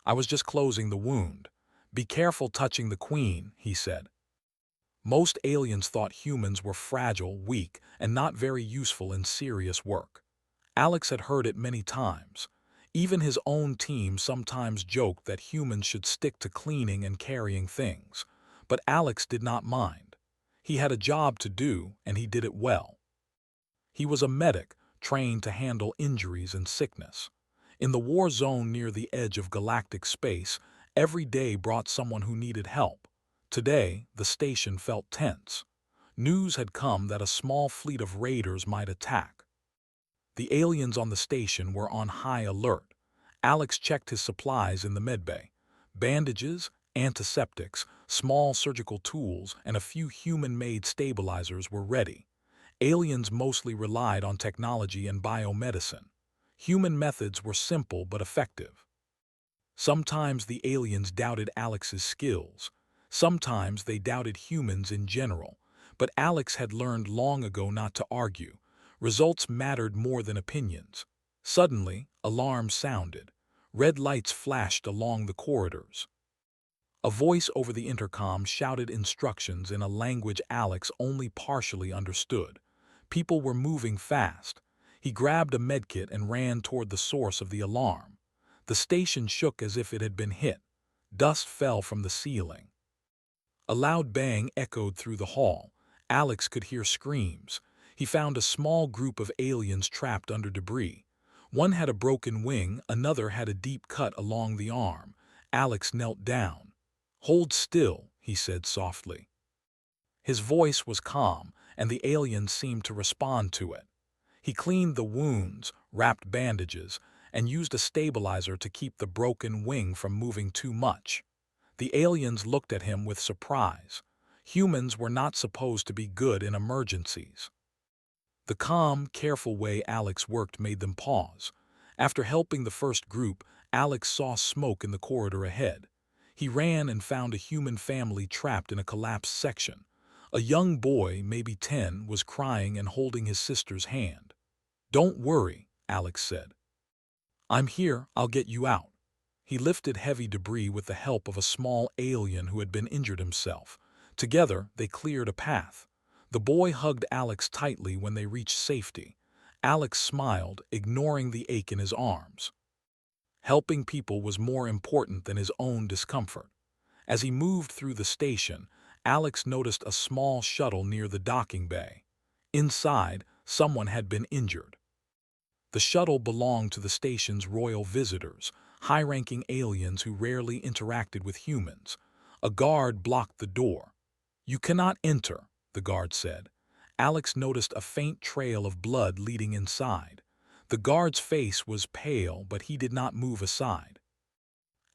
I was just closing the wound. Be careful touching the queen, he said. Most aliens thought humans were fragile, weak, and not very useful in serious work. Alex had heard it many times. Even his own team sometimes joked that humans should stick to cleaning and carrying things. But Alex did not mind. He had a job to do, and he did it well. He was a medic, trained to handle injuries and sickness. In the war zone near the edge of galactic space, every day brought someone who needed help. Today, the station felt tense. News had come that a small fleet of raiders might attack. The aliens on the station were on high alert. Alex checked his supplies in the medbay. Bandages, antiseptics, small surgical tools, and a few human-made stabilizers were ready. Aliens mostly relied on technology and biomedicine. Human methods were simple but effective. Sometimes the aliens doubted Alex's skills. Sometimes they doubted humans in general. But Alex had learned long ago not to argue. Results mattered more than opinions. Suddenly, alarms sounded. Red lights flashed along the corridors. A voice over the intercom shouted instructions in a language Alex only partially understood. People were moving fast. He grabbed a medkit and ran toward the source of the alarm. The station shook as if it had been hit. Dust fell from the ceiling. A loud bang echoed through the hall. Alex could hear screams. He found a small group of aliens trapped under debris. One had a broken wing, another had a deep cut along the arm. Alex knelt down. "Hold still," he said softly. His voice was calm, and the aliens seemed to respond to it. He cleaned the wounds, wrapped bandages, and used a stabilizer to keep the broken wing from moving too much. The aliens looked at him with surprise. Humans were not supposed to be good in emergencies. The calm, careful way Alex worked made them pause. After helping the first group, Alex saw smoke in the corridor ahead. He ran and found a human family trapped in a collapsed section. A young boy, maybe 10, was crying and holding his sister's hand. "Don't worry," Alex said. "I'm here, I'll get you out." He lifted heavy debris with the help of a small alien who had been injured himself. Together, they cleared a path. The boy hugged Alex tightly when they reached safety. Alex smiled, ignoring the ache in his arms. Helping people was more important than his own discomfort. As he moved through the station, Alex noticed a small shuttle near the docking bay. Inside, someone had been injured. The shuttle belonged to the station's royal visitors, high-ranking aliens who rarely interacted with humans. A guard blocked the door. "You cannot enter," the guard said. Alex noticed a faint trail of blood leading inside. The guard's face was pale, but he did not move aside.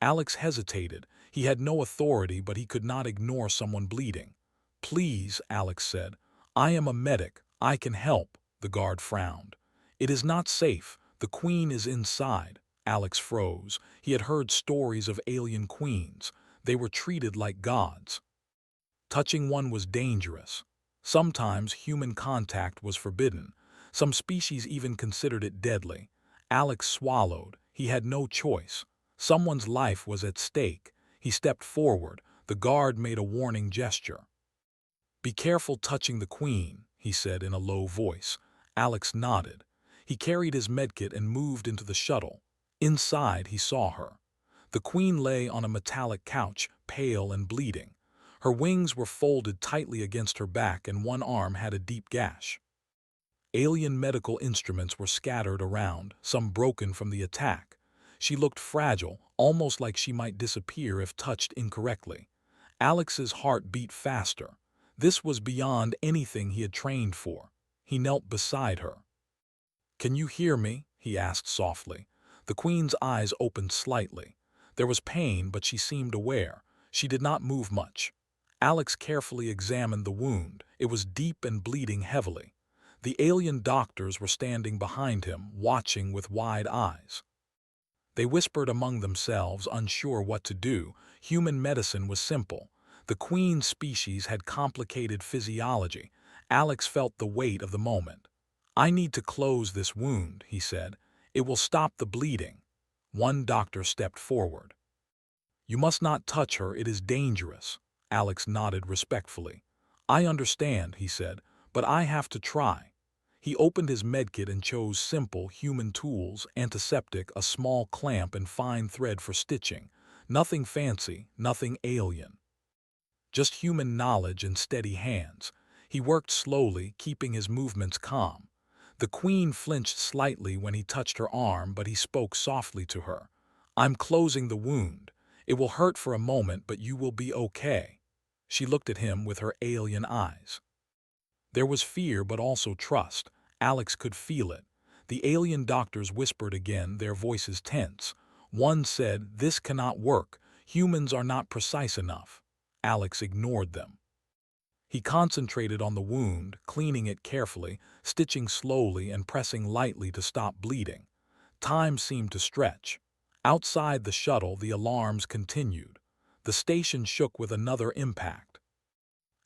Alex hesitated. He had no authority, but he could not ignore someone bleeding. "Please," Alex said. "I am a medic. I can help." The guard frowned. "It is not safe. The queen is inside." Alex froze. He had heard stories of alien queens. They were treated like gods. Touching one was dangerous. Sometimes human contact was forbidden. Some species even considered it deadly. Alex swallowed. He had no choice. Someone's life was at stake. He stepped forward. The guard made a warning gesture. "Be careful touching the queen," he said in a low voice. Alex nodded. He carried his medkit and moved into the shuttle. Inside, he saw her. The queen lay on a metallic couch, pale and bleeding. Her wings were folded tightly against her back and one arm had a deep gash. Alien medical instruments were scattered around, some broken from the attack. She looked fragile, almost like she might disappear if touched incorrectly. Alex's heart beat faster. This was beyond anything he had trained for. He knelt beside her. "Can you hear me?" he asked softly. The queen's eyes opened slightly. There was pain, but she seemed aware. She did not move much. Alex carefully examined the wound. It was deep and bleeding heavily. The alien doctors were standing behind him, watching with wide eyes. They whispered among themselves, unsure what to do. Human medicine was simple. The queen species had complicated physiology. Alex felt the weight of the moment. "I need to close this wound," he said. "It will stop the bleeding." One doctor stepped forward. You must not touch her, it is dangerous. Alex nodded respectfully. I understand, he said, but I have to try. He opened his medkit and chose simple, human tools, antiseptic, a small clamp and fine thread for stitching. Nothing fancy, nothing alien. Just human knowledge and steady hands. He worked slowly, keeping his movements calm. The queen flinched slightly when he touched her arm, but he spoke softly to her. I'm closing the wound. It will hurt for a moment, but you will be okay. She looked at him with her alien eyes. There was fear but also trust. Alex could feel it. The alien doctors whispered again, their voices tense. One said, "This cannot work. Humans are not precise enough." Alex ignored them. He concentrated on the wound, cleaning it carefully, stitching slowly and pressing lightly to stop bleeding. Time seemed to stretch. Outside the shuttle, the alarms continued. The station shook with another impact.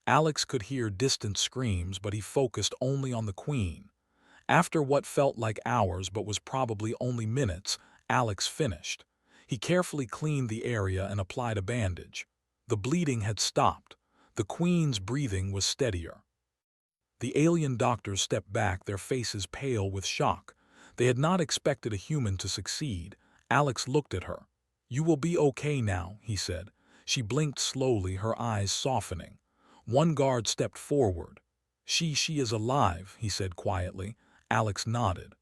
Alex could hear distant screams, but he focused only on the queen. After what felt like hours but was probably only minutes, Alex finished. He carefully cleaned the area and applied a bandage. The bleeding had stopped. The queen's breathing was steadier. The alien doctors stepped back, their faces pale with shock. They had not expected a human to succeed. Alex looked at her. You will be okay now, he said. She blinked slowly, her eyes softening. One guard stepped forward. She is alive, he said quietly. Alex nodded.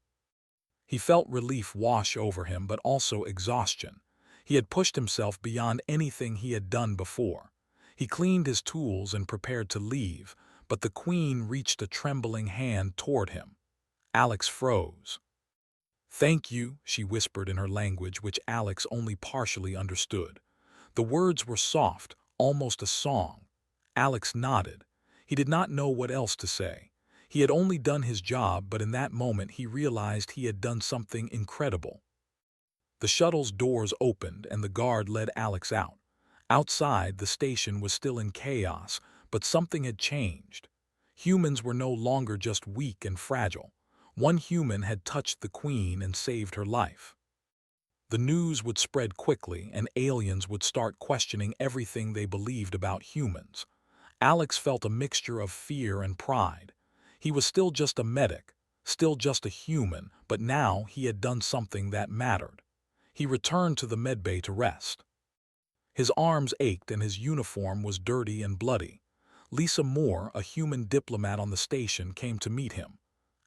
He felt relief wash over him, but also exhaustion. He had pushed himself beyond anything he had done before. He cleaned his tools and prepared to leave, but the queen reached a trembling hand toward him. Alex froze. Thank you, she whispered in her language, which Alex only partially understood. The words were soft, almost a song. Alex nodded. He did not know what else to say. He had only done his job, but in that moment he realized he had done something incredible. The shuttle's doors opened and the guard led Alex out. Outside, the station was still in chaos, but something had changed. Humans were no longer just weak and fragile. One human had touched the queen and saved her life. The news would spread quickly, and aliens would start questioning everything they believed about humans. Alex felt a mixture of fear and pride. He was still just a medic, still just a human, but now he had done something that mattered. He returned to the medbay to rest. His arms ached and his uniform was dirty and bloody. Lisa Moore, a human diplomat on the station, came to meet him.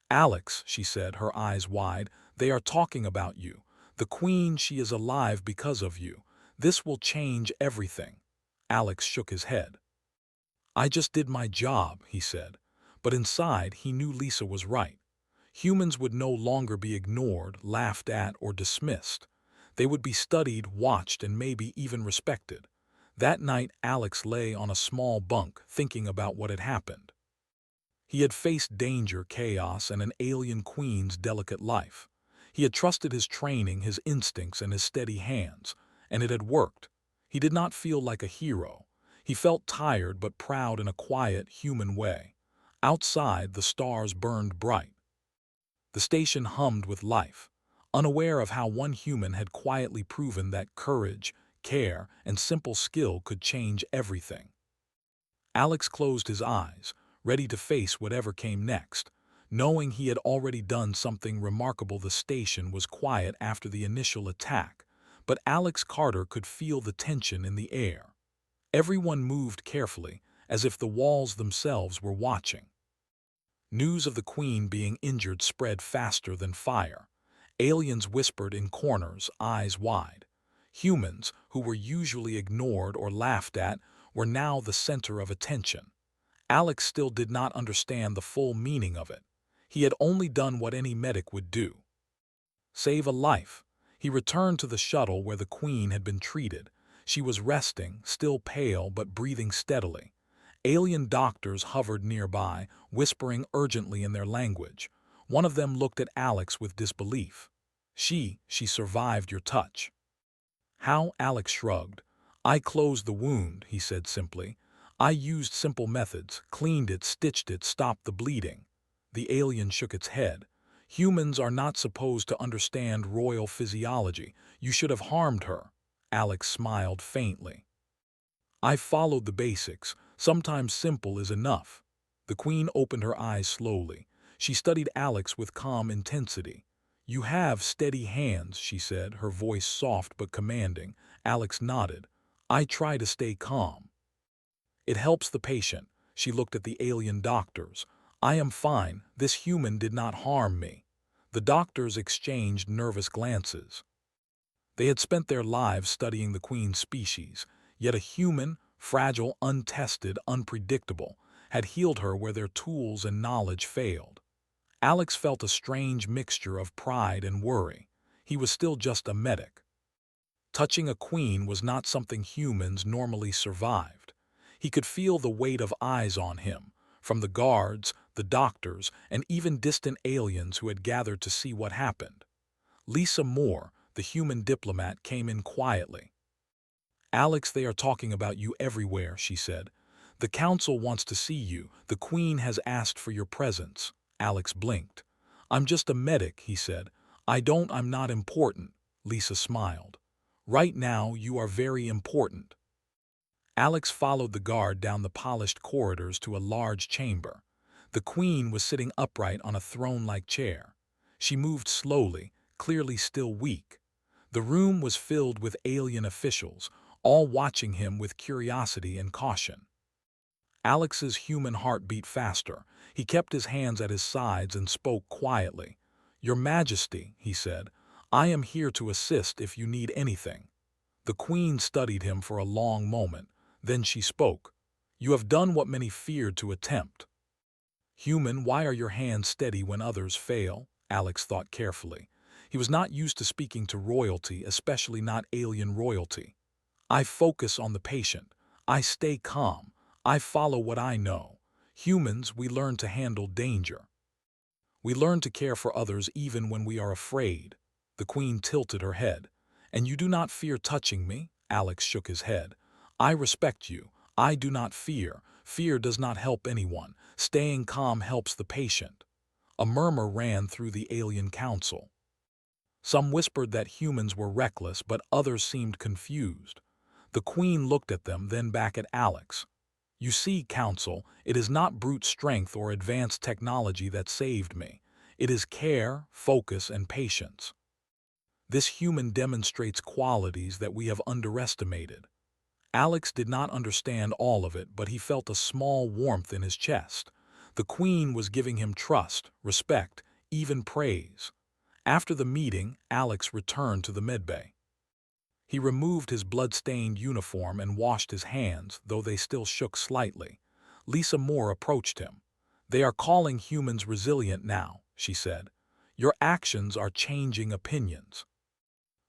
Alex, she said, her eyes wide, they are talking about you. The queen, she is alive because of you. This will change everything. Alex shook his head. I just did my job, he said. But inside, he knew Lisa was right. Humans would no longer be ignored, laughed at, or dismissed. They would be studied, watched, and maybe even respected. That night, Alex lay on a small bunk, thinking about what had happened. He had faced danger, chaos, and an alien queen's delicate life. He had trusted his training, his instincts, and his steady hands, and it had worked. He did not feel like a hero. He felt tired but proud in a quiet, human way. Outside, the stars burned bright. The station hummed with life, unaware of how one human had quietly proven that courage, care, and simple skill could change everything. Alex closed his eyes, ready to face whatever came next. Knowing he had already done something remarkable, the station was quiet after the initial attack, but Alex Carter could feel the tension in the air. Everyone moved carefully, as if the walls themselves were watching. News of the queen being injured spread faster than fire. Aliens whispered in corners, eyes wide. Humans, who were usually ignored or laughed at, were now the center of attention. Alex still did not understand the full meaning of it. He had only done what any medic would do: save a life. He returned to the shuttle where the queen had been treated. She was resting, still pale but breathing steadily. Alien doctors hovered nearby, whispering urgently in their language. One of them looked at Alex with disbelief. She survived your touch. How? Alex shrugged. I closed the wound, he said simply. I used simple methods, cleaned it, stitched it, stopped the bleeding. The alien shook its head. Humans are not supposed to understand royal physiology. You should have harmed her. Alex smiled faintly. I followed the basics. Sometimes simple is enough. The Queen opened her eyes slowly. She studied Alex with calm intensity. You have steady hands, she said, her voice soft but commanding. Alex nodded. I try to stay calm. It helps the patient. She looked at the alien doctors. I am fine. This human did not harm me. The doctors exchanged nervous glances. They had spent their lives studying the Queen's species, yet a human, fragile, untested, unpredictable, had healed her where their tools and knowledge failed. Alex felt a strange mixture of pride and worry. He was still just a medic. Touching a queen was not something humans normally survived. He could feel the weight of eyes on him, from the guards, the doctors, and even distant aliens who had gathered to see what happened. Lisa Moore, the human diplomat, came in quietly. Alex, they are talking about you everywhere, she said. The council wants to see you. The Queen has asked for your presence. Alex blinked. I'm just a medic, he said. I'm not important. Lisa smiled. Right now, you are very important. Alex followed the guard down the polished corridors to a large chamber. The Queen was sitting upright on a throne-like chair. She moved slowly, clearly still weak. The room was filled with alien officials, all watching him with curiosity and caution. Alex's human heart beat faster. He kept his hands at his sides and spoke quietly. Your Majesty, he said, I am here to assist if you need anything. The Queen studied him for a long moment. Then she spoke. You have done what many feared to attempt. Human, why are your hands steady when others fail? Alex thought carefully. He was not used to speaking to royalty, especially not alien royalty. I focus on the patient. I stay calm. I follow what I know. Humans, we learn to handle danger. We learn to care for others even when we are afraid. The Queen tilted her head. And you do not fear touching me? Alex shook his head. I respect you. I do not fear. Fear does not help anyone. Staying calm helps the patient. A murmur ran through the alien council. Some whispered that humans were reckless, but others seemed confused. The Queen looked at them, then back at Alex. You see, Council, it is not brute strength or advanced technology that saved me. It is care, focus, and patience. This human demonstrates qualities that we have underestimated. Alex did not understand all of it, but he felt a small warmth in his chest. The Queen was giving him trust, respect, even praise. After the meeting, Alex returned to the medbay. He removed his blood-stained uniform and washed his hands, though they still shook slightly. Lisa Moore approached him. They are calling humans resilient now, she said. Your actions are changing opinions.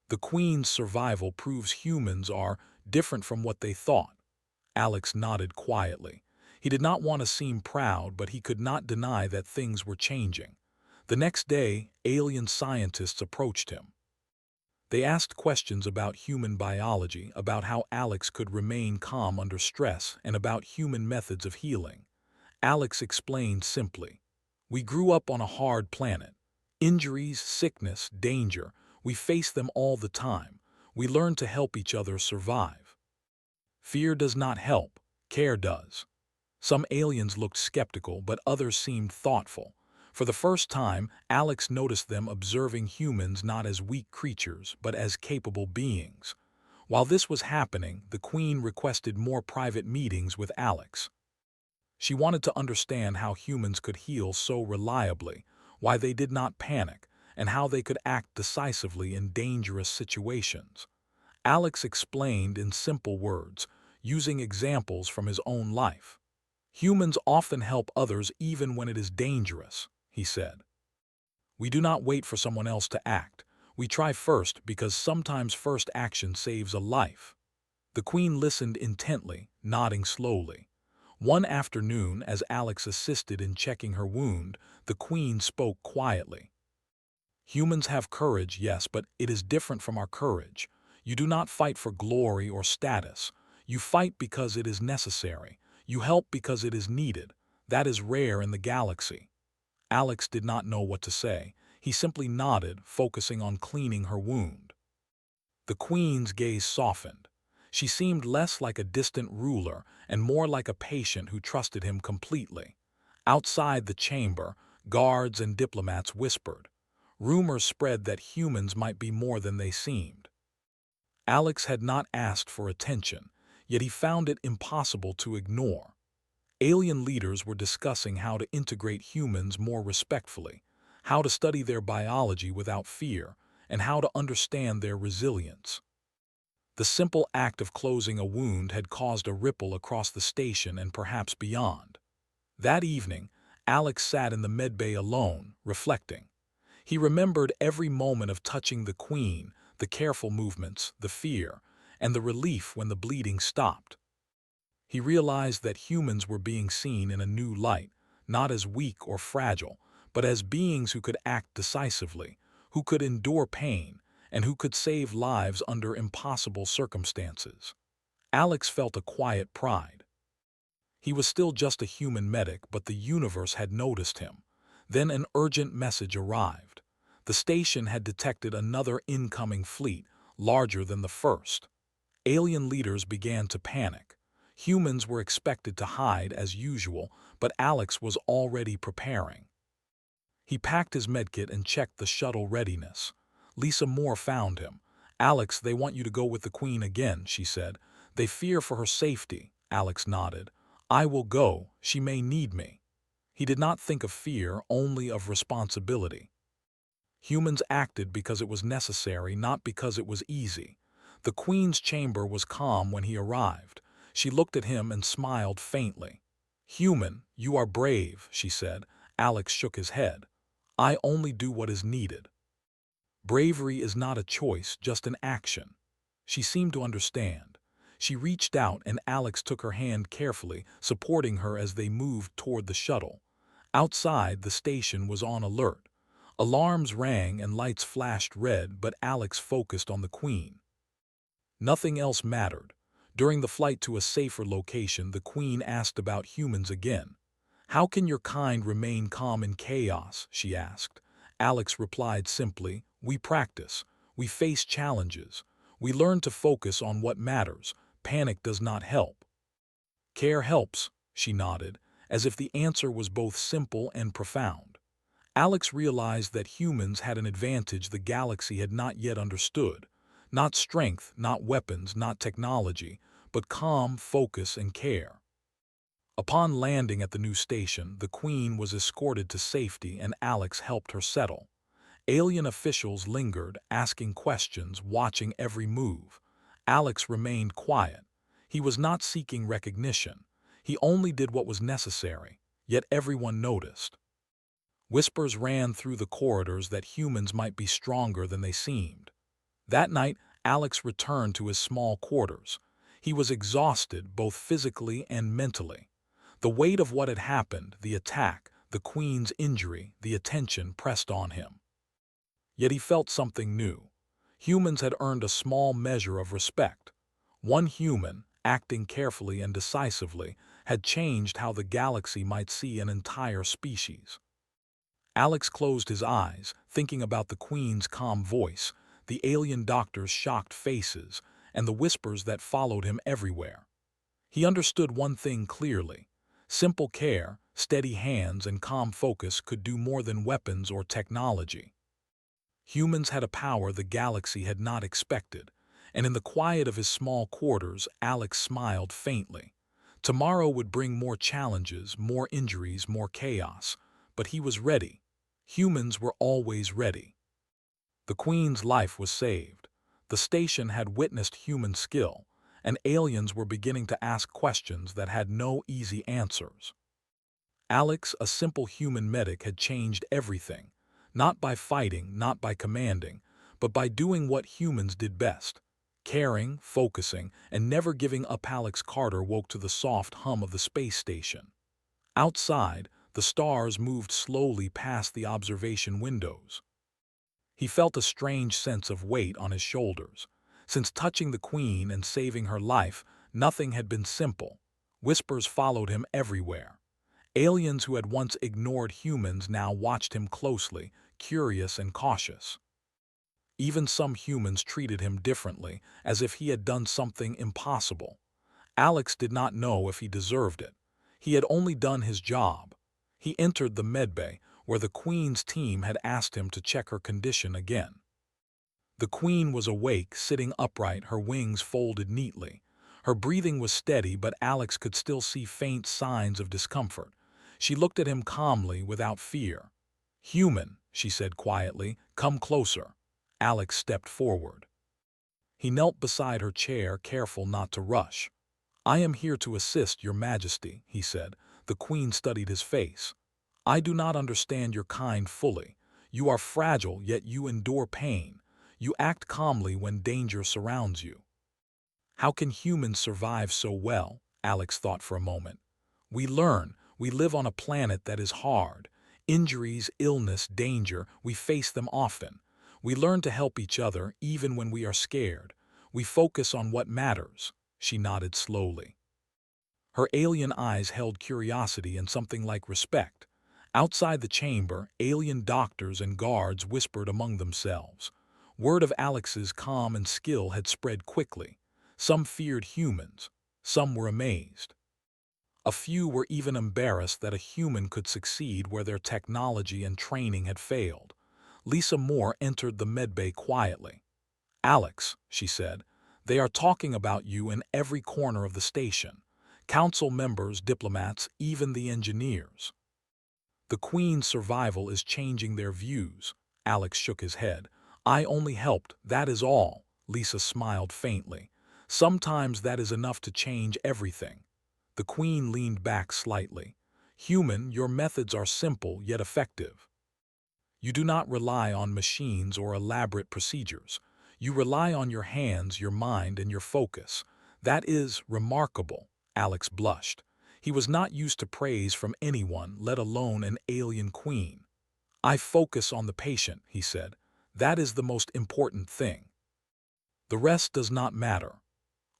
The Queen's survival proves humans are different from what they thought. Alex nodded quietly. He did not want to seem proud, but he could not deny that things were changing. The next day, alien scientists approached him. They asked questions about human biology, about how Alex could remain calm under stress, and about human methods of healing. Alex explained simply. We grew up on a hard planet. Injuries, sickness, danger, we face them all the time. We learn to help each other survive. Fear does not help, care does. Some aliens looked skeptical, but others seemed thoughtful. For the first time, Alex noticed them observing humans not as weak creatures, but as capable beings. While this was happening, the Queen requested more private meetings with Alex. She wanted to understand how humans could heal so reliably, why they did not panic, and how they could act decisively in dangerous situations. Alex explained in simple words, using examples from his own life. Humans often help others even when it is dangerous, he said. We do not wait for someone else to act. We try first because sometimes first action saves a life. The Queen listened intently, nodding slowly. One afternoon, as Alex assisted in checking her wound, the Queen spoke quietly. Humans have courage, yes, but it is different from our courage. You do not fight for glory or status. You fight because it is necessary. You help because it is needed. That is rare in the galaxy. Alex did not know what to say. He simply nodded, focusing on cleaning her wound. The Queen's gaze softened. She seemed less like a distant ruler and more like a patient who trusted him completely. Outside the chamber, guards and diplomats whispered. Rumors spread that humans might be more than they seemed. Alex had not asked for attention, yet he found it impossible to ignore. Alien leaders were discussing how to integrate humans more respectfully, how to study their biology without fear, and how to understand their resilience. The simple act of closing a wound had caused a ripple across the station and perhaps beyond. That evening, Alex sat in the medbay alone, reflecting. He remembered every moment of touching the Queen, the careful movements, the fear, and the relief when the bleeding stopped. He realized that humans were being seen in a new light, not as weak or fragile, but as beings who could act decisively, who could endure pain, and who could save lives under impossible circumstances. Alex felt a quiet pride. He was still just a human medic, but the universe had noticed him. Then an urgent message arrived. The station had detected another incoming fleet, larger than the first. Alien leaders began to panic. Humans were expected to hide as usual, but Alex was already preparing. He packed his medkit and checked the shuttle readiness. Lisa Moore found him. "Alex, they want you to go with the Queen again," she said. "They fear for her safety." Alex nodded. "I will go. She may need me." He did not think of fear, only of responsibility. Humans acted because it was necessary, not because it was easy. The Queen's chamber was calm when he arrived. She looked at him and smiled faintly. "Human, you are brave," she said. Alex shook his head. "I only do what is needed." Bravery is not a choice, just an action. She seemed to understand. She reached out and Alex took her hand carefully, supporting her as they moved toward the shuttle. Outside, the station was on alert. Alarms rang and lights flashed red, but Alex focused on the Queen. Nothing else mattered. During the flight to a safer location, the Queen asked about humans again. "How can your kind remain calm in chaos?" she asked. Alex replied simply, "We practice. We face challenges. We learn to focus on what matters. Panic does not help." "Care helps," she nodded, as if the answer was both simple and profound. Alex realized that humans had an advantage the galaxy had not yet understood. Not strength, not weapons, not technology, but calm, focus, and care. Upon landing at the new station, the Queen was escorted to safety and Alex helped her settle. Alien officials lingered, asking questions, watching every move. Alex remained quiet. He was not seeking recognition. He only did what was necessary, yet everyone noticed. Whispers ran through the corridors that humans might be stronger than they seemed. That night, Alex returned to his small quarters. He was exhausted, both physically and mentally. The weight of what had happened, the attack, the Queen's injury, the attention pressed on him. Yet he felt something new. Humans had earned a small measure of respect. One human, acting carefully and decisively, had changed how the galaxy might see an entire species. Alex closed his eyes, thinking about the Queen's calm voice, the alien doctor's shocked faces, and the whispers that followed him everywhere. He understood one thing clearly. Simple care, steady hands, and calm focus could do more than weapons or technology. Humans had a power the galaxy had not expected, and in the quiet of his small quarters, Alex smiled faintly. Tomorrow would bring more challenges, more injuries, more chaos, but he was ready. Humans were always ready. The Queen's life was saved. The station had witnessed human skill, and aliens were beginning to ask questions that had no easy answers. Alex, a simple human medic, had changed everything, not by fighting, not by commanding, but by doing what humans did best. Caring, focusing, and never giving up. Alex Carter woke to the soft hum of the space station. Outside, the stars moved slowly past the observation windows. He felt a strange sense of weight on his shoulders. Since touching the Queen and saving her life, nothing had been simple. Whispers followed him everywhere. Aliens who had once ignored humans now watched him closely, curious and cautious. Even some humans treated him differently, as if he had done something impossible. Alex did not know if he deserved it. He had only done his job. He entered the medbay, where the Queen's team had asked him to check her condition again. The Queen was awake, sitting upright, her wings folded neatly. Her breathing was steady, but Alex could still see faint signs of discomfort. She looked at him calmly, without fear. "Human," she said quietly, "come closer." Alex stepped forward. He knelt beside her chair, careful not to rush. "I am here to assist, Your Majesty," he said. The Queen studied his face. "I do not understand your kind fully. You are fragile, yet you endure pain. You act calmly when danger surrounds you." How can humans survive so well? Alex thought for a moment. We learn. We live on a planet that is hard. Injuries, illness, danger, we face them often. We learn to help each other even when we are scared. We focus on what matters. She nodded slowly. Her alien eyes held curiosity and something like respect. Outside the chamber, alien doctors and guards whispered among themselves. Word of Alex's calm and skill had spread quickly. Some feared humans. Some were amazed. A few were even embarrassed that a human could succeed where their technology and training had failed. Lisa Moore entered the medbay quietly. "Alex," she said, "they are talking about you in every corner of the station. Council members, diplomats, even the engineers. The Queen's survival is changing their views." Alex shook his head. "I only helped, that is all." Lisa smiled faintly. "Sometimes that is enough to change everything." The Queen leaned back slightly. "Human, your methods are simple yet effective. You do not rely on machines or elaborate procedures. You rely on your hands, your mind, and your focus. That is remarkable." Alex blushed. He was not used to praise from anyone, let alone an alien queen. "I focus on the patient," he said. "That is the most important thing. The rest does not matter."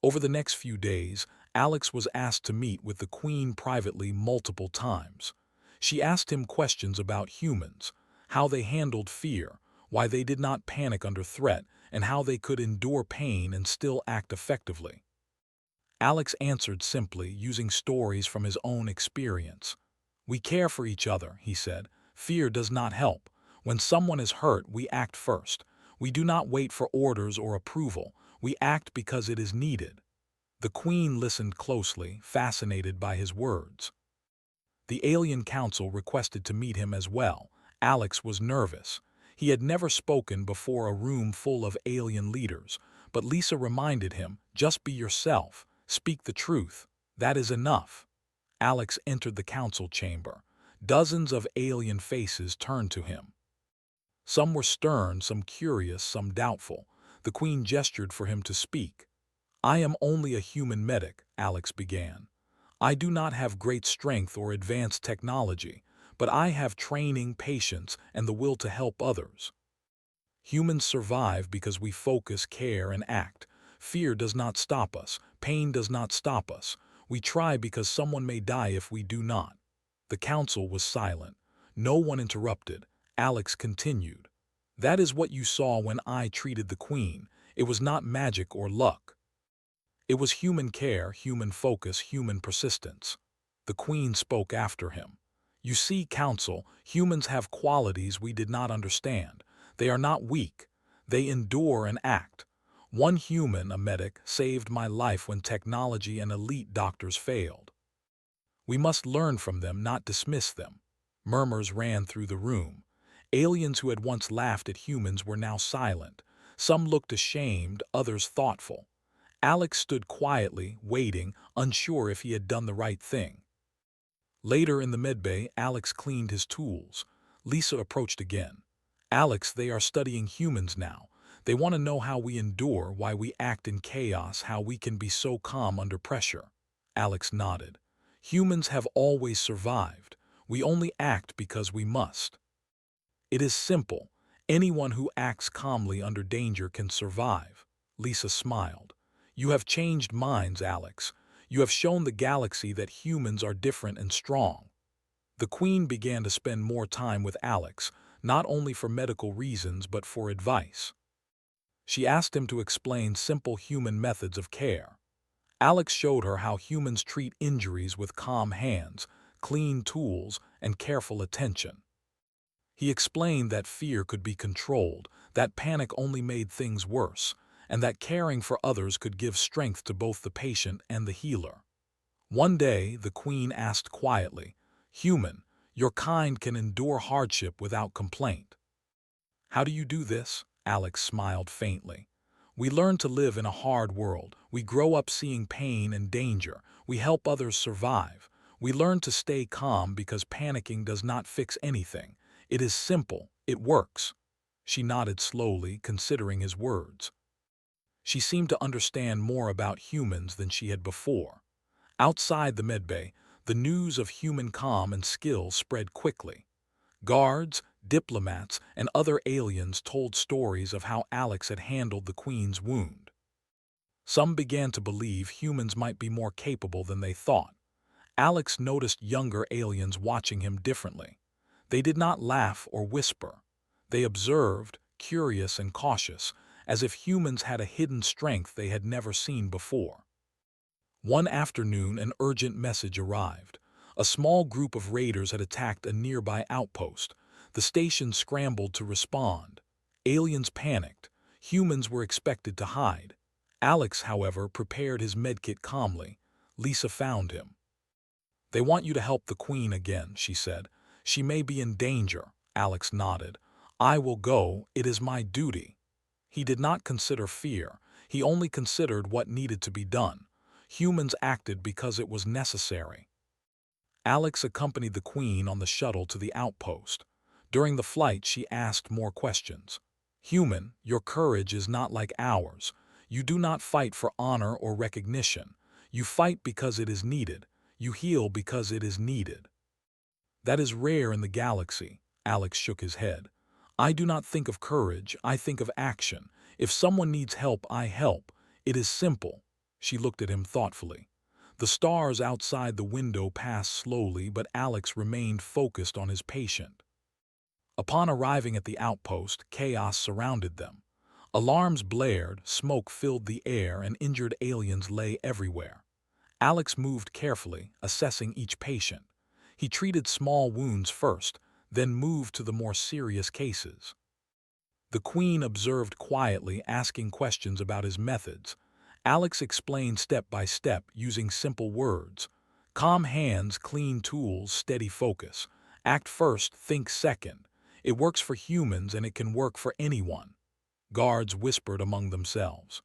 Over the next few days, Alex was asked to meet with the Queen privately multiple times. She asked him questions about humans, how they handled fear, why they did not panic under threat, and how they could endure pain and still act effectively. Alex answered simply, using stories from his own experience. "We care for each other," he said. "Fear does not help. When someone is hurt, we act first. We do not wait for orders or approval. We act because it is needed." The Queen listened closely, fascinated by his words. The Alien Council requested to meet him as well. Alex was nervous. He had never spoken before a room full of alien leaders, but Lisa reminded him, "Just be yourself. Speak the truth. That is enough." Alex entered the council chamber. Dozens of alien faces turned to him. Some were stern, some curious, some doubtful. The Queen gestured for him to speak. "I am only a human medic," Alex began. "I do not have great strength or advanced technology, but I have training, patience, and the will to help others. Humans survive because we focus, care, and act. Fear does not stop us. Pain does not stop us. We try because someone may die if we do not." The council was silent. No one interrupted. Alex continued. "That is what you saw when I treated the Queen. It was not magic or luck. It was human care, human focus, human persistence." The Queen spoke after him. "You see, Council, humans have qualities we did not understand. They are not weak. They endure and act. One human, a medic, saved my life when technology and elite doctors failed. We must learn from them, not dismiss them." Murmurs ran through the room. Aliens who had once laughed at humans were now silent. Some looked ashamed, others thoughtful. Alex stood quietly, waiting, unsure if he had done the right thing. Later in the medbay, Alex cleaned his tools. Lisa approached again. "Alex, they are studying humans now. They want to know how we endure, why we act in chaos, how we can be so calm under pressure." Alex nodded. "Humans have always survived. We only act because we must. It is simple. Anyone who acts calmly under danger can survive." Lisa smiled. "You have changed minds, Alex. You have shown the galaxy that humans are different and strong." The Queen began to spend more time with Alex, not only for medical reasons but for advice. She asked him to explain simple human methods of care. Alex showed her how humans treat injuries with calm hands, clean tools, and careful attention. He explained that fear could be controlled, that panic only made things worse, and that caring for others could give strength to both the patient and the healer. One day, the Queen asked quietly, "Human, your kind can endure hardship without complaint." "How do you do this?" Alex smiled faintly. "We learn to live in a hard world. We grow up seeing pain and danger. We help others survive. We learn to stay calm because panicking does not fix anything. It is simple. It works." She nodded slowly, considering his words. She seemed to understand more about humans than she had before. Outside the medbay, the news of human calm and skill spread quickly. Guards, diplomats, and other aliens told stories of how Alex had handled the Queen's wound. Some began to believe humans might be more capable than they thought. Alex noticed younger aliens watching him differently. They did not laugh or whisper. They observed, curious and cautious, as if humans had a hidden strength they had never seen before. One afternoon, an urgent message arrived. A small group of raiders had attacked a nearby outpost. The station scrambled to respond. Aliens panicked. Humans were expected to hide. Alex, however, prepared his medkit calmly. Lisa found him. "They want you to help the Queen again," she said. "She may be in danger." Alex nodded. "I will go. It is my duty." He did not consider fear. He only considered what needed to be done. Humans acted because it was necessary. Alex accompanied the Queen on the shuttle to the outpost. During the flight, she asked more questions. "Human, your courage is not like ours. You do not fight for honor or recognition. You fight because it is needed. You heal because it is needed." "That is rare in the galaxy." Alex shook his head. "I do not think of courage, I think of action. If someone needs help, I help. It is simple." She looked at him thoughtfully. The stars outside the window passed slowly, but Alex remained focused on his patient. Upon arriving at the outpost, chaos surrounded them. Alarms blared, smoke filled the air, and injured aliens lay everywhere. Alex moved carefully, assessing each patient. He treated small wounds first, then moved to the more serious cases. The Queen observed quietly, asking questions about his methods. Alex explained step by step, using simple words. "Calm hands, clean tools, steady focus. Act first, think second. It works for humans and it can work for anyone." Guards whispered among themselves.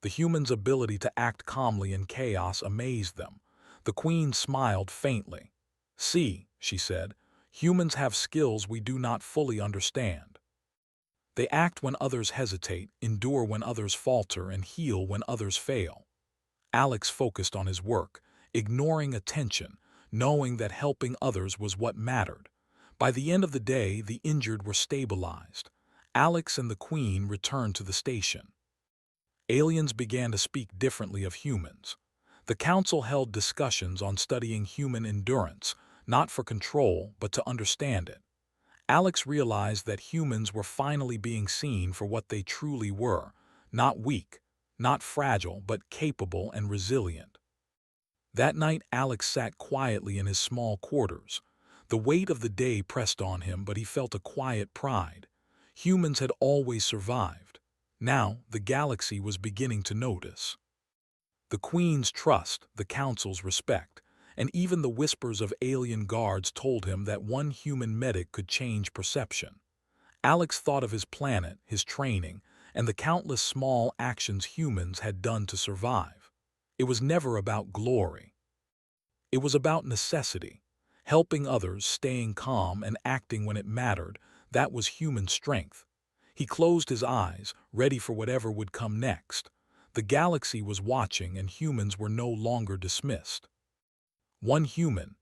The humans' ability to act calmly in chaos amazed them. The Queen smiled faintly. "See," she said, "humans have skills we do not fully understand. They act when others hesitate, endure when others falter, and heal when others fail." Alex focused on his work, ignoring attention, knowing that helping others was what mattered. By the end of the day, the injured were stabilized. Alex and the Queen returned to the station. Aliens began to speak differently of humans. The Council held discussions on studying human endurance, not for control, but to understand it. Alex realized that humans were finally being seen for what they truly were, not weak, not fragile, but capable and resilient. That night, Alex sat quietly in his small quarters. The weight of the day pressed on him, but he felt a quiet pride. Humans had always survived. Now, the galaxy was beginning to notice. The Queen's trust, the Council's respect, and even the whispers of alien guards told him that one human medic could change perception. Alex thought of his planet, his training, and the countless small actions humans had done to survive. It was never about glory. It was about necessity. Helping others, staying calm, and acting when it mattered, that was human strength. He closed his eyes, ready for whatever would come next. The galaxy was watching, and humans were no longer dismissed. One human's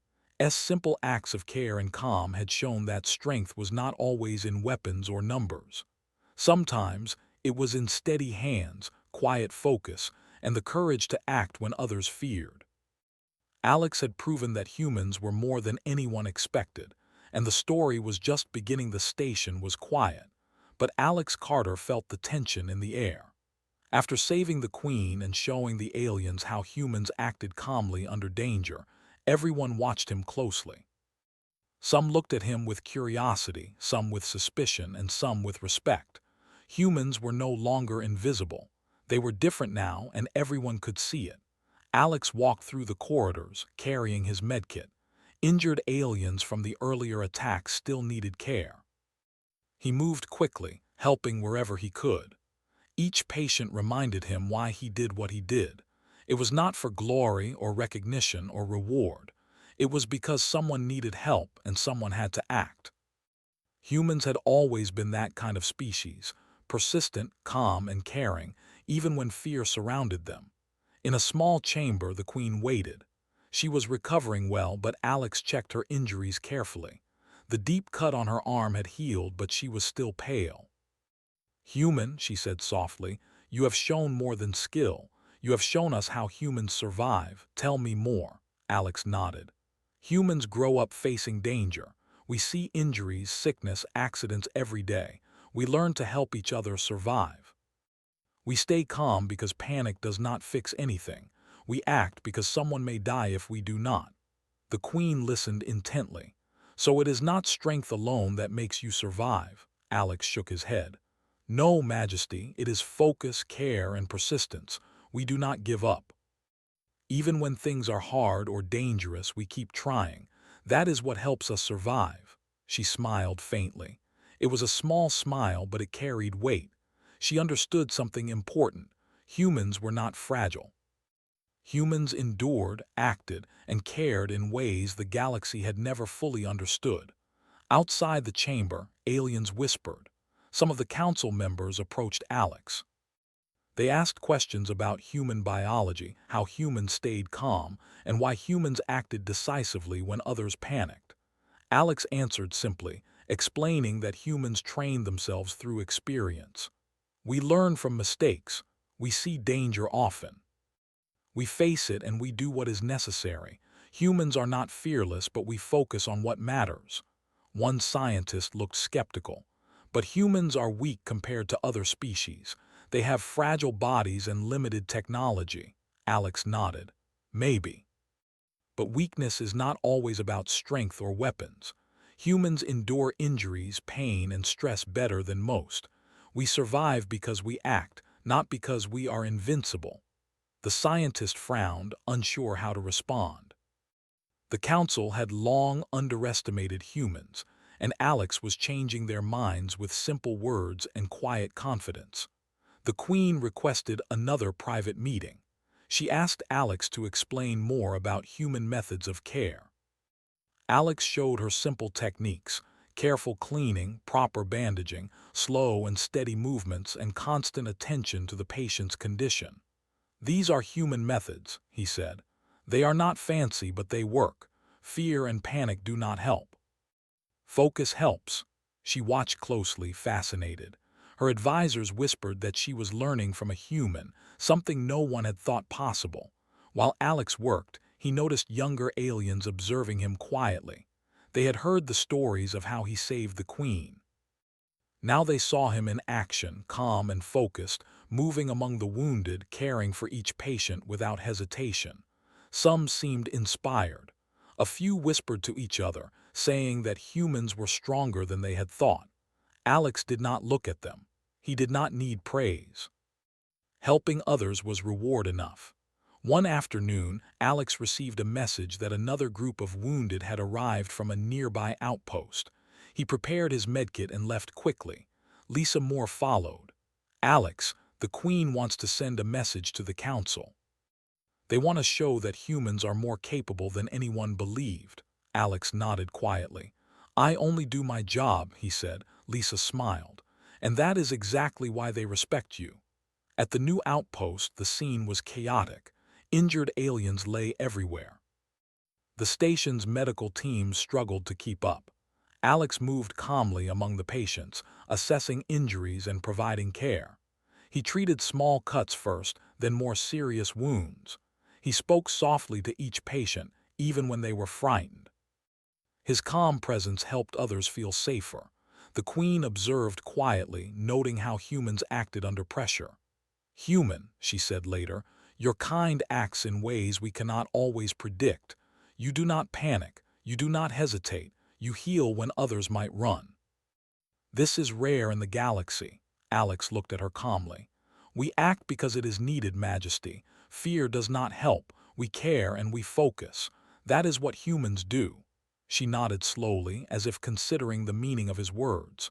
simple acts of care and calm had shown that strength was not always in weapons or numbers. Sometimes it was in steady hands, quiet focus, and the courage to act when others feared. Alex had proven that humans were more than anyone expected, and the story was just beginning. The station was quiet, but Alex Carter felt the tension in the air. After saving the Queen and showing the aliens how humans acted calmly under danger, everyone watched him closely. Some looked at him with curiosity, some with suspicion, and some with respect. Humans were no longer invisible. They were different now, and everyone could see it. Alex walked through the corridors, carrying his medkit. Injured aliens from the earlier attacks still needed care. He moved quickly, helping wherever he could. Each patient reminded him why he did what he did. It was not for glory or recognition or reward. It was because someone needed help and someone had to act. Humans had always been that kind of species, persistent, calm, and caring, even when fear surrounded them. In a small chamber, the Queen waited. She was recovering well, but Alex checked her injuries carefully. The deep cut on her arm had healed, but she was still pale. "Human," she said softly, "you have shown more than skill. You have shown us how humans survive. Tell me more." Alex nodded. "Humans grow up facing danger. We see injuries, sickness, accidents every day. We learn to help each other survive. We stay calm because panic does not fix anything. We act because someone may die if we do not." The Queen listened intently. "So it is not strength alone that makes you survive." Alex shook his head. "No, Majesty, it is focus, care, and persistence. We do not give up. Even when things are hard or dangerous, we keep trying. That is what helps us survive." She smiled faintly. It was a small smile, but it carried weight. She understood something important. Humans were not fragile. Humans endured, acted, and cared in ways the galaxy had never fully understood. Outside the chamber, aliens whispered. Some of the council members approached Alex. They asked questions about human biology, how humans stayed calm, and why humans acted decisively when others panicked. Alex answered simply, explaining that humans train themselves through experience. "We learn from mistakes. We see danger often. We face it and we do what is necessary. Humans are not fearless, but we focus on what matters." One scientist looked skeptical. "But humans are weak compared to other species. They have fragile bodies and limited technology." Alex nodded. "Maybe. But weakness is not always about strength or weapons. Humans endure injuries, pain, and stress better than most. We survive because we act, not because we are invincible." The scientist frowned, unsure how to respond. The council had long underestimated humans, and Alex was changing their minds with simple words and quiet confidence. The Queen requested another private meeting. She asked Alex to explain more about human methods of care. Alex showed her simple techniques: careful cleaning, proper bandaging, slow and steady movements, and constant attention to the patient's condition. "These are human methods," he said. "They are not fancy, but they work. Fear and panic do not help. Focus helps." She watched closely, fascinated. Her advisors whispered that she was learning from a human, something no one had thought possible. While Alex worked, he noticed younger aliens observing him quietly. They had heard the stories of how he saved the Queen. Now they saw him in action, calm and focused, moving among the wounded, caring for each patient without hesitation. Some seemed inspired. A few whispered to each other, saying that humans were stronger than they had thought. Alex did not look at them. He did not need praise. Helping others was reward enough. One afternoon, Alex received a message that another group of wounded had arrived from a nearby outpost. He prepared his medkit and left quickly. Lisa Moore followed. "Alex, the Queen wants to send a message to the council. They want to show that humans are more capable than anyone believed." Alex nodded quietly. "I only do my job," he said. Lisa smiled. "And that is exactly why they respect you." At the new outpost, the scene was chaotic. Injured aliens lay everywhere. The station's medical teams struggled to keep up. Alex moved calmly among the patients, assessing injuries and providing care. He treated small cuts first, then more serious wounds. He spoke softly to each patient, even when they were frightened. His calm presence helped others feel safer. The queen observed quietly, noting how humans acted under pressure. "Human," she said later, "your kind acts in ways we cannot always predict. You do not panic, you do not hesitate, you heal when others might run. This is rare in the galaxy." Alex looked at her calmly. "We act because it is needed, Majesty. Fear does not help. We care and we focus. That is what humans do." She nodded slowly, as if considering the meaning of his words.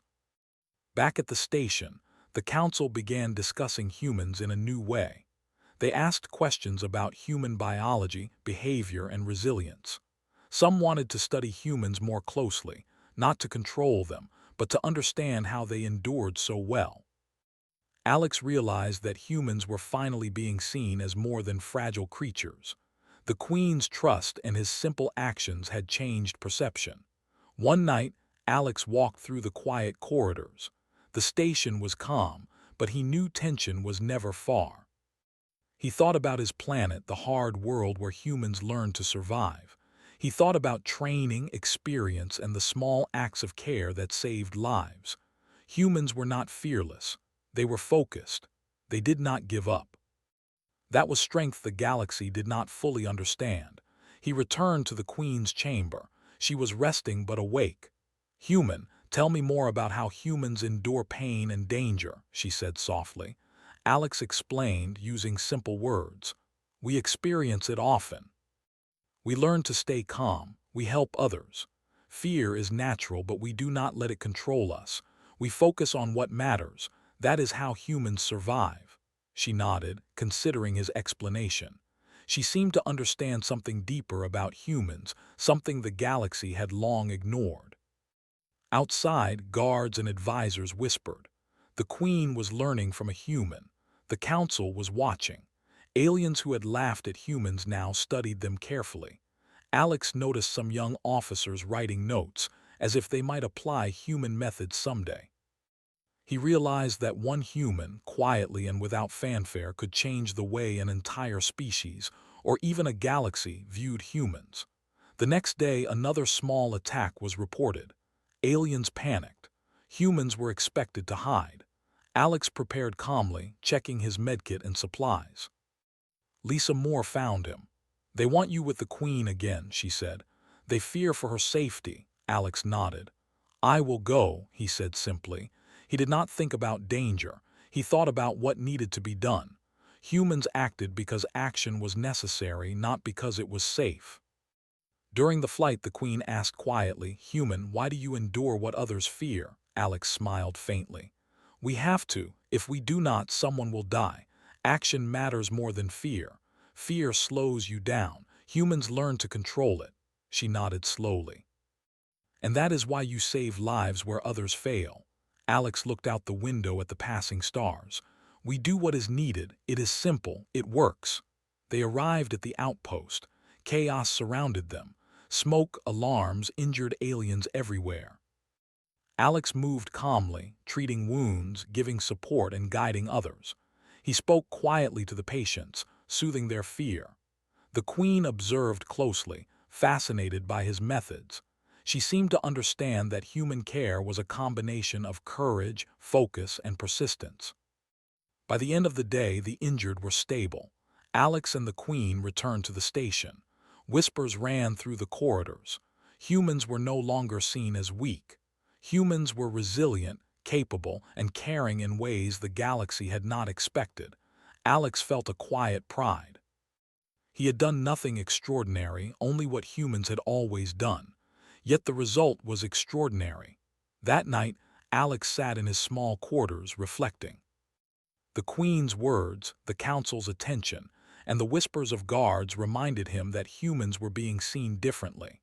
Back at the station, the council began discussing humans in a new way. They asked questions about human biology, behavior, and resilience. Some wanted to study humans more closely, not to control them, but to understand how they endured so well. Alex realized that humans were finally being seen as more than fragile creatures. The Queen's trust and his simple actions had changed perception. One night, Alex walked through the quiet corridors. The station was calm, but he knew tension was never far. He thought about his planet, the hard world where humans learn to survive. He thought about training, experience, and the small acts of care that saved lives. Humans were not fearless. They were focused. They did not give up. That was strength the galaxy did not fully understand. He returned to the Queen's chamber. She was resting but awake. "Human, tell me more about how humans endure pain and danger," she said softly. Alex explained, using simple words. "We experience it often. We learn to stay calm. We help others. Fear is natural, but we do not let it control us. We focus on what matters. That is how humans survive." She nodded, considering his explanation. She seemed to understand something deeper about humans, something the galaxy had long ignored. Outside, guards and advisors whispered. The Queen was learning from a human. The council was watching. Aliens who had laughed at humans now studied them carefully. Alex noticed some young officers writing notes, as if they might apply human methods someday. He realized that one human, quietly and without fanfare, could change the way an entire species, or even a galaxy, viewed humans. The next day, another small attack was reported. Aliens panicked. Humans were expected to hide. Alex prepared calmly, checking his medkit and supplies. Lisa Moore found him. "They want you with the Queen again," she said. "They fear for her safety." Alex nodded. "I will go," he said simply. He did not think about danger. He thought about what needed to be done. Humans acted because action was necessary, not because it was safe. During the flight, the Queen asked quietly, "Human, why do you endure what others fear?" Alex smiled faintly. "We have to. If we do not, someone will die. Action matters more than fear. Fear slows you down. Humans learn to control it." She nodded slowly. "And that is why you save lives where others fail." Alex looked out the window at the passing stars. "We do what is needed. It is simple. It works." They arrived at the outpost. Chaos surrounded them. Smoke, alarms, injured aliens everywhere. Alex moved calmly, treating wounds, giving support, and guiding others. He spoke quietly to the patients, soothing their fear. The Queen observed closely, fascinated by his methods. She seemed to understand that human care was a combination of courage, focus, and persistence. By the end of the day, the injured were stable. Alex and the Queen returned to the station. Whispers ran through the corridors. Humans were no longer seen as weak. Humans were resilient, capable, and caring in ways the galaxy had not expected. Alex felt a quiet pride. He had done nothing extraordinary, only what humans had always done. Yet the result was extraordinary. That night, Alex sat in his small quarters, reflecting. The Queen's words, the Council's attention, and the whispers of guards reminded him that humans were being seen differently.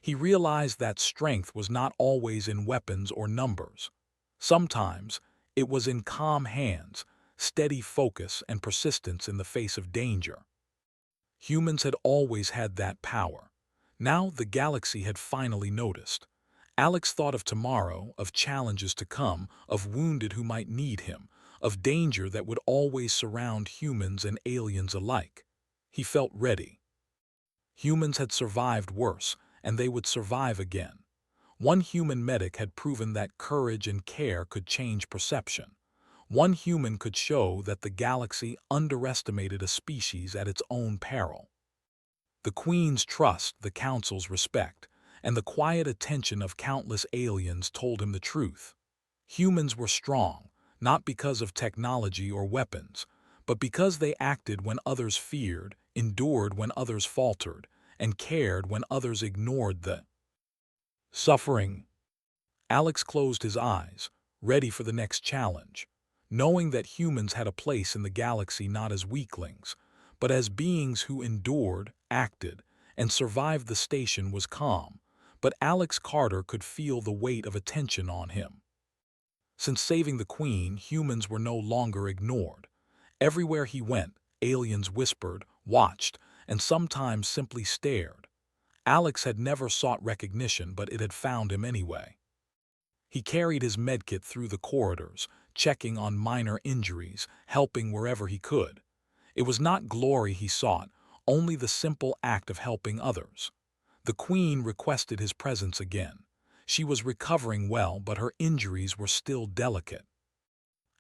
He realized that strength was not always in weapons or numbers. Sometimes, it was in calm hands, steady focus, and persistence in the face of danger. Humans had always had that power. Now the galaxy had finally noticed. Alex thought of tomorrow, of challenges to come, of wounded who might need him, of danger that would always surround humans and aliens alike. He felt ready. Humans had survived worse, and they would survive again. One human medic had proven that courage and care could change perception. One human could show that the galaxy underestimated a species at its own peril. The Queen's trust, the Council's respect, and the quiet attention of countless aliens told him the truth. Humans were strong, not because of technology or weapons, but because they acted when others feared, endured when others faltered, and cared when others ignored the suffering. Alex closed his eyes, ready for the next challenge, knowing that humans had a place in the galaxy not as weaklings, but as beings who endured, acted, and survived. The station was calm, but Alex Carter could feel the weight of attention on him. Since saving the Queen, humans were no longer ignored. Everywhere he went, aliens whispered, watched, and sometimes simply stared. Alex had never sought recognition, but it had found him anyway. He carried his medkit through the corridors, checking on minor injuries, helping wherever he could. It was not glory he sought, only the simple act of helping others. The Queen requested his presence again. She was recovering well, but her injuries were still delicate.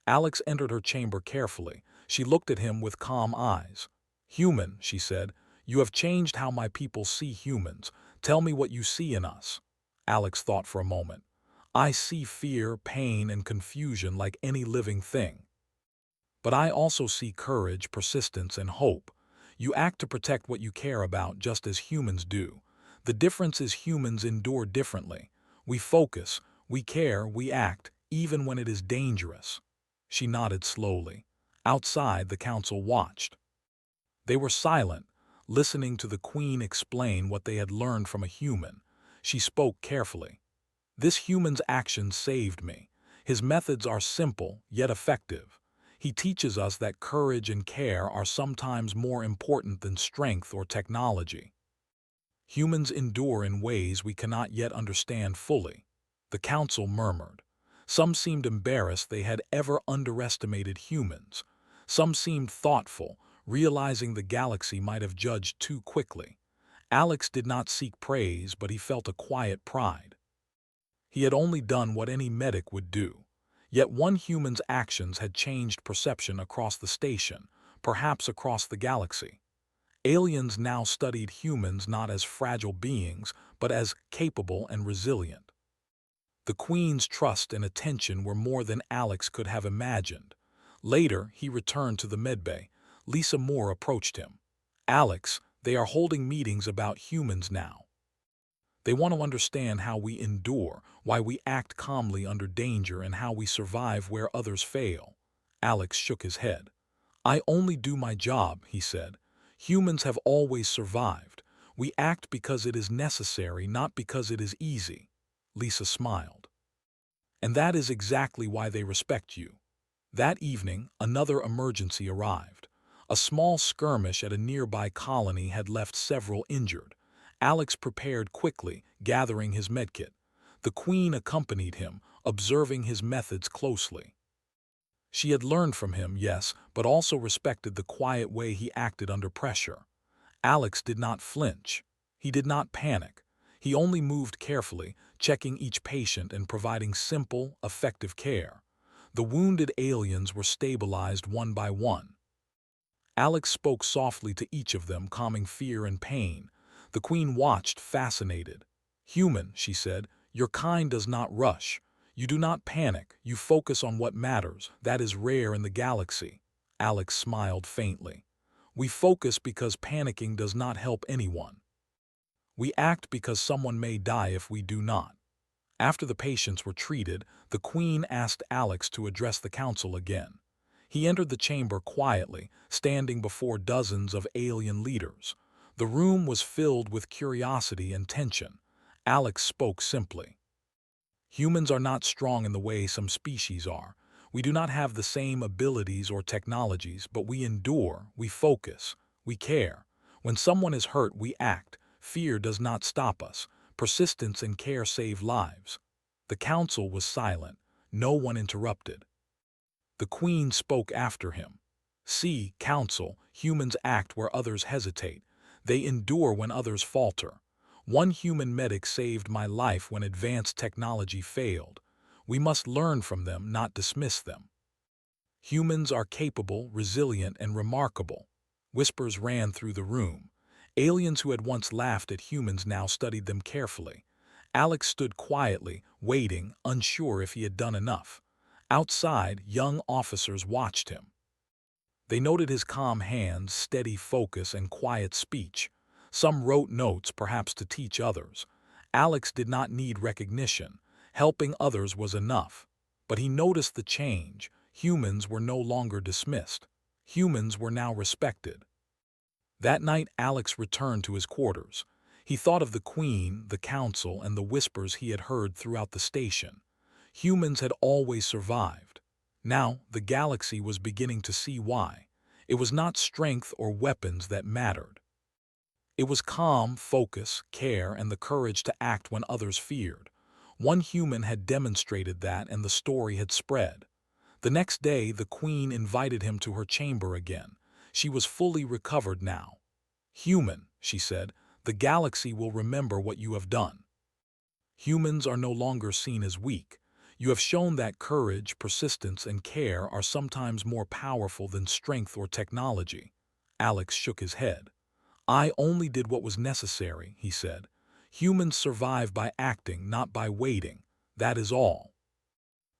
Alex entered her chamber carefully. She looked at him with calm eyes. "Human," she said, "you have changed how my people see humans. Tell me what you see in us." Alex thought for a moment. "I see fear, pain, and confusion like any living thing. But I also see courage, persistence, and hope. You act to protect what you care about just as humans do. The difference is humans endure differently. We focus, we care, we act, even when it is dangerous." She nodded slowly. Outside, the council watched. They were silent, listening to the Queen explain what they had learned from a human. She spoke carefully. "This human's actions saved me. His methods are simple, yet effective. He teaches us that courage and care are sometimes more important than strength or technology. Humans endure in ways we cannot yet understand fully." The council murmured. Some seemed embarrassed they had ever underestimated humans. Some seemed thoughtful, realizing the galaxy might have judged too quickly. Alex did not seek praise, but he felt a quiet pride. He had only done what any medic would do. Yet one human's actions had changed perception across the station, perhaps across the galaxy. Aliens now studied humans not as fragile beings, but as capable and resilient. The Queen's trust and attention were more than Alex could have imagined. Later, he returned to the medbay. Lisa Moore approached him. "Alex, they are holding meetings about humans now. They want to understand how we endure, why we act calmly under danger, and how we survive where others fail." Alex shook his head. "I only do my job," he said. "Humans have always survived. We act because it is necessary, not because it is easy." Lisa smiled. "And that is exactly why they respect you." That evening, another emergency arrived. A small skirmish at a nearby colony had left several injured. Alex prepared quickly, gathering his medkit. The Queen accompanied him, observing his methods closely. She had learned from him, yes, but also respected the quiet way he acted under pressure. Alex did not flinch. He did not panic. He only moved carefully, checking each patient and providing simple, effective care. The wounded aliens were stabilized one by one. Alex spoke softly to each of them, calming fear and pain. The Queen watched, fascinated. "Human," she said, "your kind does not rush. You do not panic. You focus on what matters. That is rare in the galaxy." Alex smiled faintly. "We focus because panicking does not help anyone. We act because someone may die if we do not." After the patients were treated, the Queen asked Alex to address the council again. He entered the chamber quietly, standing before dozens of alien leaders. The room was filled with curiosity and tension. Alex spoke simply. "Humans are not strong in the way some species are. We do not have the same abilities or technologies, but we endure, we focus, we care. When someone is hurt, we act. Fear does not stop us. Persistence and care save lives." The council was silent. No one interrupted. The Queen spoke after him. "See, Council, humans act where others hesitate. They endure when others falter. One human medic saved my life when advanced technology failed. We must learn from them, not dismiss them. Humans are capable, resilient, and remarkable. Whispers ran through the room. Aliens who had once laughed at humans now studied them carefully. Alex stood quietly, waiting, unsure if he had done enough. Outside, young officers watched him. They noted his calm hands, steady focus, and quiet speech. Some wrote notes, perhaps to teach others. Alex did not need recognition. Helping others was enough. But he noticed the change. Humans were no longer dismissed. Humans were now respected. That night, Alex returned to his quarters. He thought of the Queen, the Council, and the whispers he had heard throughout the station. Humans had always survived. Now, the galaxy was beginning to see why. It was not strength or weapons that mattered. It was calm, focus, care, and the courage to act when others feared. One human had demonstrated that, and the story had spread. The next day, the Queen invited him to her chamber again. She was fully recovered now. "Human," she said, "the galaxy will remember what you have done. Humans are no longer seen as weak. You have shown that courage, persistence, and care are sometimes more powerful than strength or technology." Alex shook his head. "I only did what was necessary," he said. "Humans survive by acting, not by waiting. That is all."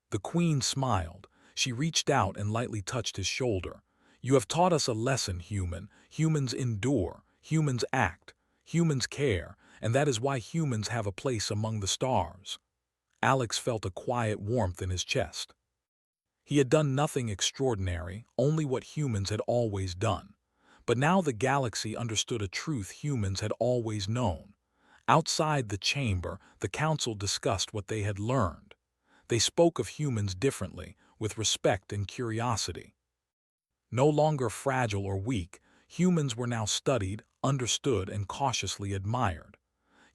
The Queen smiled. She reached out and lightly touched his shoulder. "You have taught us a lesson, human. Humans endure, humans act, humans care, and that is why humans have a place among the stars." Alex felt a quiet warmth in his chest. He had done nothing extraordinary, only what humans had always done. But now the galaxy understood a truth humans had always known. Outside the chamber, the council discussed what they had learned. They spoke of humans differently, with respect and curiosity. No longer fragile or weak, humans were now studied, understood, and cautiously admired.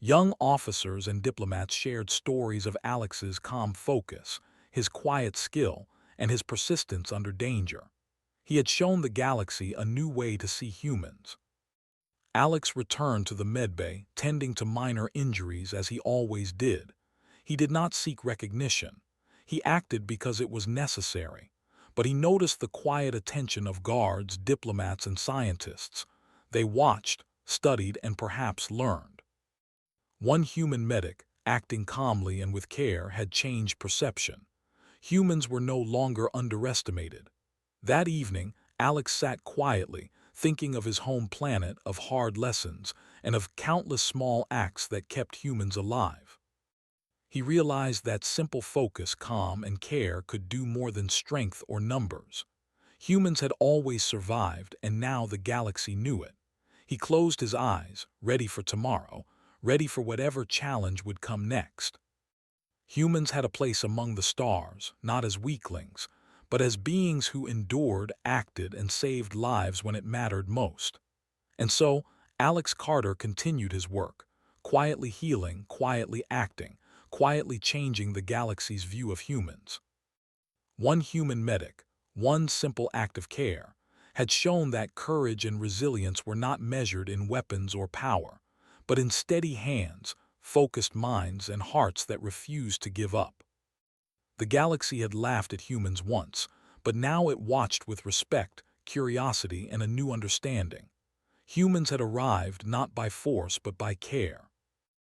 Young officers and diplomats shared stories of Alex's calm focus, his quiet skill, and his persistence under danger. He had shown the galaxy a new way to see humans. Alex returned to the medbay, tending to minor injuries as he always did. He did not seek recognition. He acted because it was necessary. But he noticed the quiet attention of guards, diplomats, and scientists. They watched, studied, and perhaps learned. One human medic, acting calmly and with care, had changed perception. Humans were no longer underestimated. That evening, Alex sat quietly, thinking of his home planet, of hard lessons, and of countless small acts that kept humans alive. He realized that simple focus, calm, and care could do more than strength or numbers. Humans had always survived, and now the galaxy knew it. He closed his eyes, ready for tomorrow, ready for whatever challenge would come next. Humans had a place among the stars, not as weaklings, but as beings who endured, acted, and saved lives when it mattered most. And so, Alex Carter continued his work, quietly healing, quietly acting, quietly changing the galaxy's view of humans. One human medic, one simple act of care, had shown that courage and resilience were not measured in weapons or power, but in steady hands, focused minds, and hearts that refused to give up. The galaxy had laughed at humans once, but now it watched with respect, curiosity, and a new understanding. Humans had arrived not by force but by care.